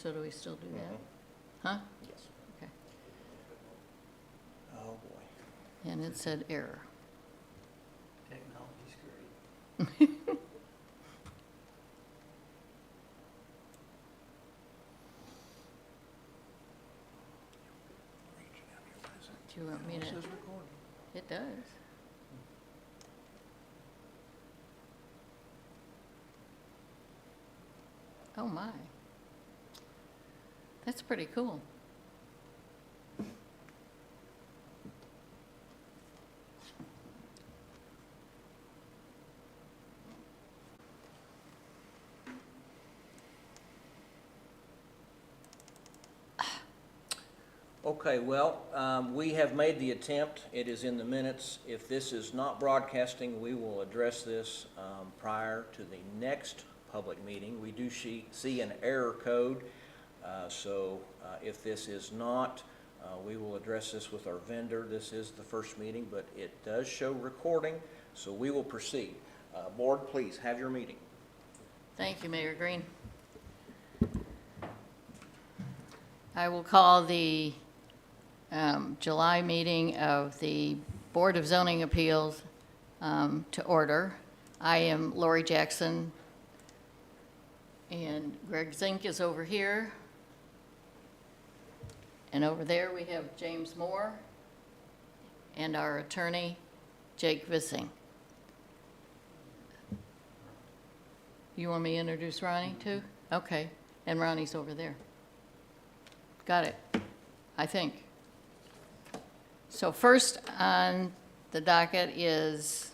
So do we still do that? Huh? Yes. Okay. Oh, boy. And it said error. Technology's great. Do you want me to? It does. Oh my. That's pretty cool. Okay, well, we have made the attempt. It is in the minutes. If this is not broadcasting, we will address this prior to the next public meeting. We do see an error code, so if this is not, we will address this with our vendor. This is the first meeting, but it does show recording, so we will proceed. Board, please have your meeting. Thank you, Mayor Green. I will call the July meeting of the Board of Zoning Appeals to order. I am Laurie Jackson, and Greg Zink is over here. And over there we have James Moore and our attorney, Jake Vissing. You want me to introduce Ronnie too? Okay, and Ronnie's over there. Got it, I think. So first on the docket is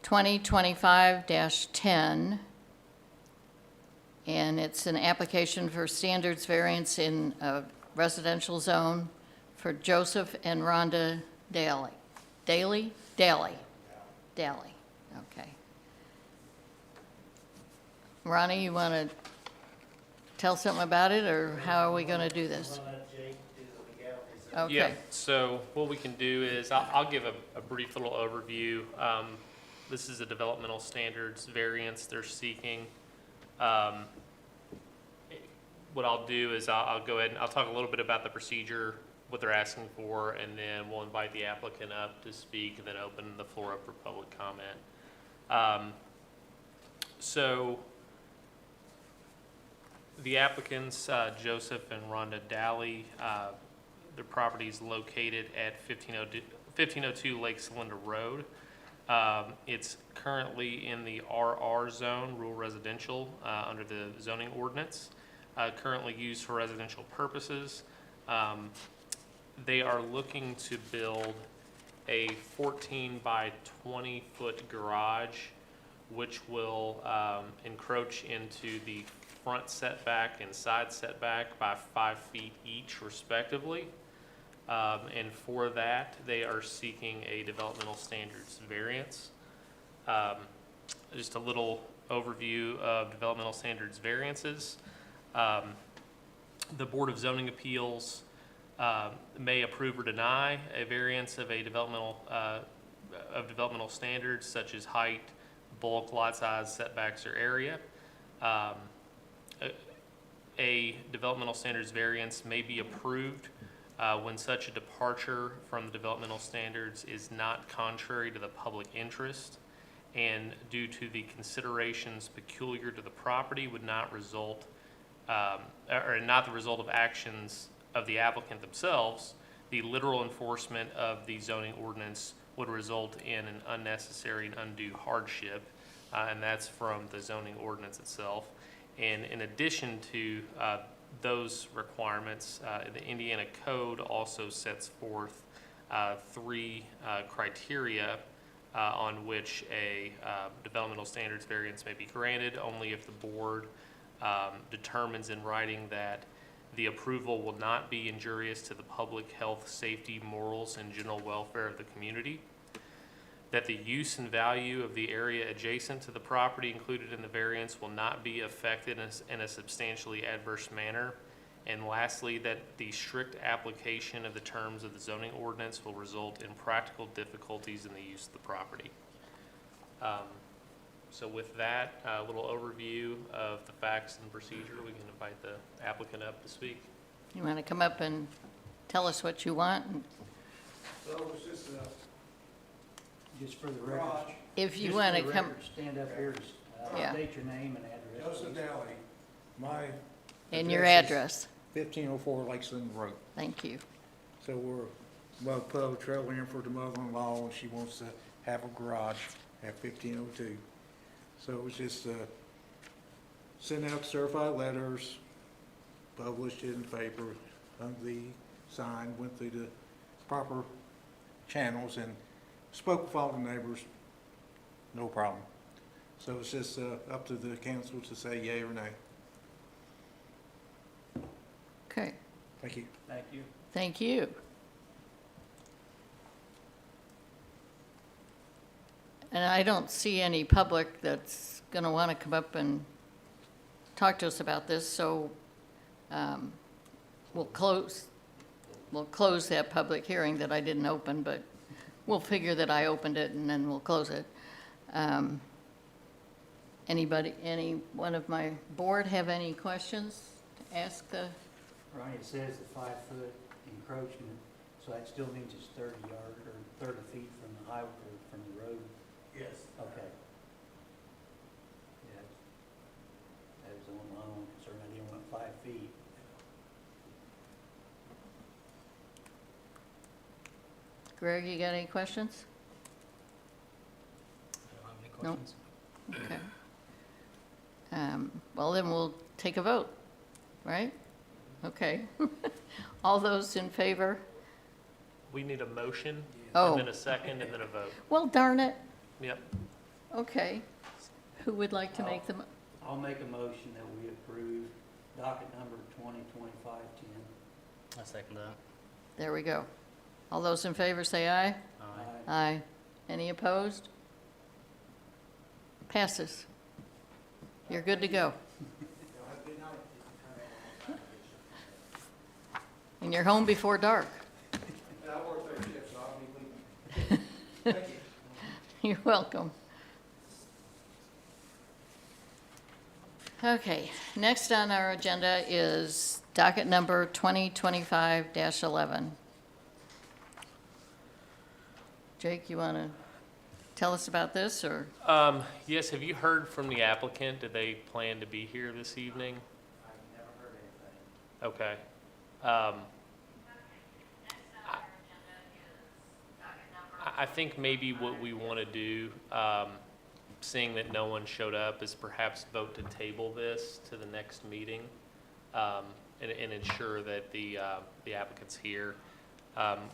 2025-10, and it's an application for standards variance in a residential zone for Joseph and Rhonda Daly. Daly? Daly. Okay. Ronnie, you want to tell something about it, or how are we going to do this? Okay. Yeah, so what we can do is, I'll give a brief little overview. This is a developmental standards variance they're seeking. What I'll do is I'll go ahead and I'll talk a little bit about the procedure, what they're asking for, and then we'll invite the applicant up to speak and then open the floor up for public comment. So the applicants, Joseph and Rhonda Daly, their property is located at 1502 Lake Cylinder Road. It's currently in the RR zone, rural residential, under the zoning ordinance, currently used for residential purposes. They are looking to build a 14 by 20 foot garage, which will encroach into the front setback and side setback by 5 feet each respectively. And for that, they are seeking a developmental standards variance. Just a little overview of developmental standards variances. The Board of Zoning Appeals may approve or deny a variance of a developmental standards such as height, bulk, lot size, setbacks, or area. A developmental standards variance may be approved when such a departure from the developmental standards is not contrary to the public interest and due to the considerations peculiar to the property would not result, or not the result of actions of the applicant themselves. The literal enforcement of the zoning ordinance would result in an unnecessary and undue hardship, and that's from the zoning ordinance itself. And in addition to those requirements, the Indiana Code also sets forth 3 criteria on which a developmental standards variance may be granted, only if the board determines in writing that the approval will not be injurious to the public health, safety, morals, and general welfare of the community, that the use and value of the area adjacent to the property included in the variance will not be affected in a substantially adverse manner, and lastly, that the strict application of the terms of the zoning ordinance will result in practical difficulties in the use of the property. So with that, a little overview of the facts and procedure, we can invite the applicant up to speak. You want to come up and tell us what you want? Well, it's Just for the record. If you just want for to the come, record, stand up here, Yeah. state your name and address. Joseph please. Daly. My and your address is address. 1504 Lakesland Road. Thank you. So we're put a trailer in for the mother-in-law, and she wants to have a garage at 1502. So it was just sent out certified letters, published in the paper, the sign, went through the proper channels, and spoke with all the neighbors, no problem. So it's just up to the council to say yay or nay. Okay, Thank you. Thank you. thank you. And I don't see any public that's going to want to come up and talk to us about this, so we'll close that public hearing that I didn't open, but we'll figure that I opened it and then we'll close it. Any one of my board have any questions to ask the, Ronnie, it says the 5-foot encroachment, so that still means it's 30 yard or 30 feet from the highway, or from the road? Yes. Okay. Yeah, that was my only concern, I didn't want 5 feet. Greg, you got any questions? I don't have any No. questions. Okay. Well, then we'll take a vote, right? Okay. All those in favor? We need a motion, Oh. and then a second, and then a vote. Well, darn it. Yep. Okay. Who would like to make the, I'll make a motion that we approve docket number 2025-10. I second that. there we go. All those in favor say aye. Aye. Aye. Any opposed? Passes. You're good to go. And you're home before dark. I work third shift, so I'll be leaving. Thank you. You're welcome. Okay, next on our agenda is docket number 2025-11. Jake, you want to tell us about this, or? Yes, have you heard from the applicant? Do they plan to be here this evening? I've never heard anything. Okay. I think maybe what we want to do, seeing that no one showed up, is perhaps vote to table this to the next meeting, and ensure that the applicant's here.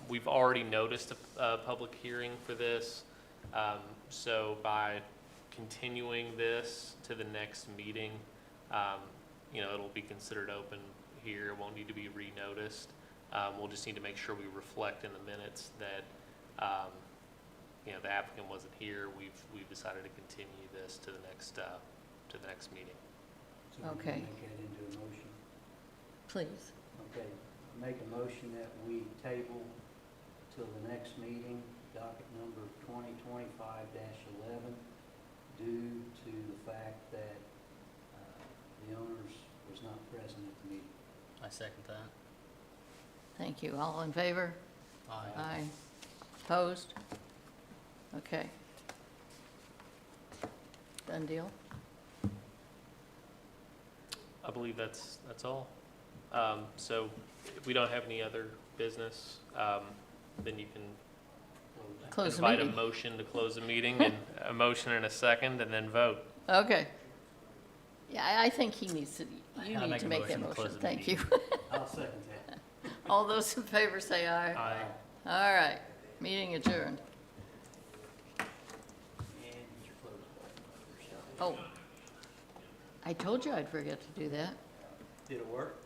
We've already noticed a public hearing for this, so by continuing this to the next meeting, it'll be considered open here. It won't need to be renoticed. We'll just need to make sure we reflect in the minutes that, the applicant wasn't here. We've decided to continue this to the next meeting. So we Okay. can make that into a motion. Please. Okay, make a motion that we table till the next meeting, docket number 2025-11, due to the fact that the owners was not present at the meeting. I second that. Thank you. All in favor? Aye. Aye. Opposed? Okay. Done deal? I believe that's all. So if we don't have any other business, then you can Close the invite a meeting. motion to close the meeting, and a motion and a second, and then vote. Okay. Yeah, I think he needs to, you I need make to a make that motion to motion. close the Thank you. I'll second that. All those in favor say aye. Aye. All right, meeting adjourned. And get your close button. Oh, I told you I'd forget to do that. Did it work?